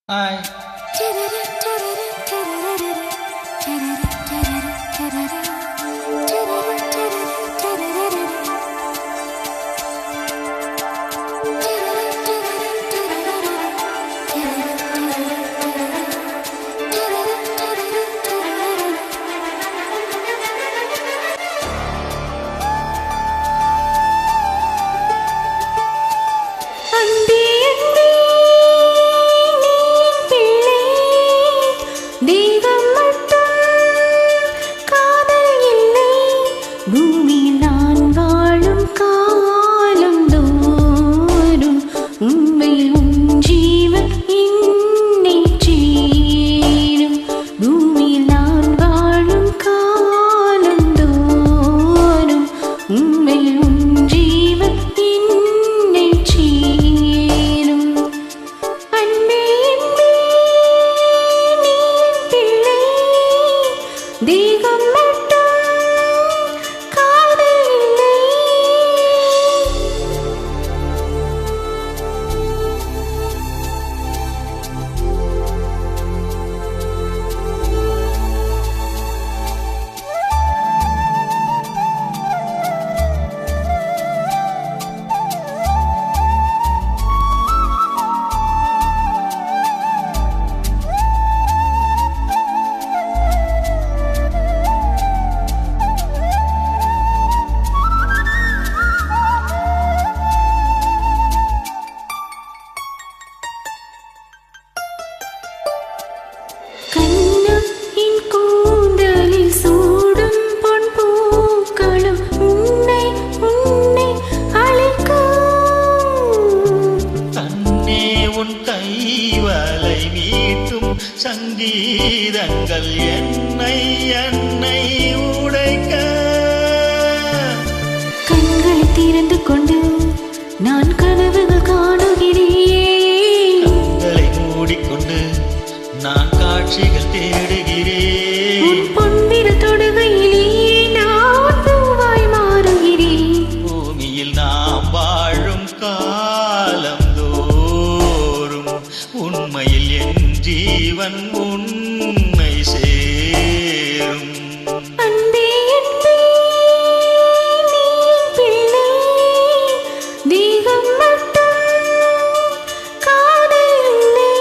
Hi. பூமியில் நான் வாழும் காலம் தோறும் உண்மையில் உன் ஜீவன் என்னை சேரும். பூமியில் நான் வாழும் காலம் தோறும் உண்மையில் உன் ஜீவன் என்னை சேரும். அன்பே அன்பே நீ பிள்ளை தேகம் கைவலை மீட்டும் சங்கீதங்கள் என்னை என்னை உடைக்க. கண்களை திறந்து கொண்டு நான் கனவுகள் காணுகிறேன். கண்களை மூடிக்கொண்டு நான் காட்சிகள் தேடுகிறேன். பொன்விரல் தொடுகையிலே நான் பூவாய் மாறுகிறேன். பூமியில் நாம் வாழும் காலம் உண்மையில் என் ஜீவன் உன்னை சேரும். அன்பே அன்பே நீ பிள்ளை தேகம் மட்டும் காதல் இல்லை.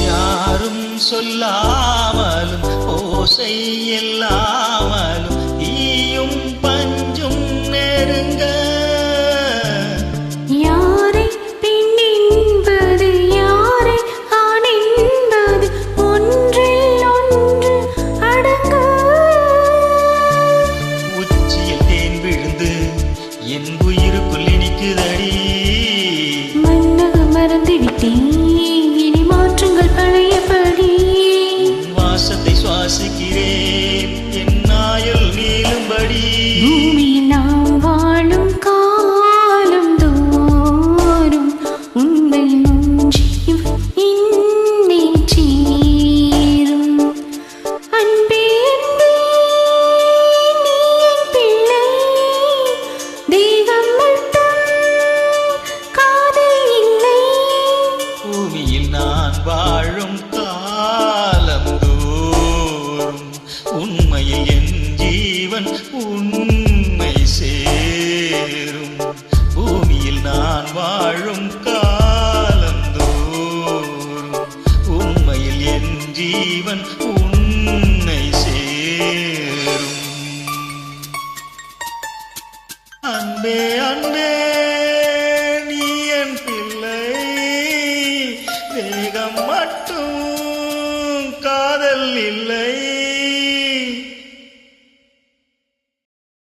யாரும் சொல்லாமலும் ஓசை இல்லாமலும் ஈயும் பஞ்சும் நெருங்க. யாரை பெண் என்பது யாரை ஆண் என்பது ஒன்றில் ஒன்று அடங்க. உச்சியில் தேன் விழுந்து என் உயிருக்குள் இனிக்குதடி. மன்னகம் மறந்து விட்டேன் இனி மாற்றங்கள் பழையபடி. வாசத்தை சுவாசிக்கிறேன் என் நாயல் நீளும்படி. பூமியில் நாம் வாழும் காலம் தோறும் உண்மையில் உன் ஜீவன் என்னை சேரும். அன்பே அன்பே நீ பிள்ளை தேகம் மட்டும் காதல் இல்லை. மட்டும் காதல் இல்லை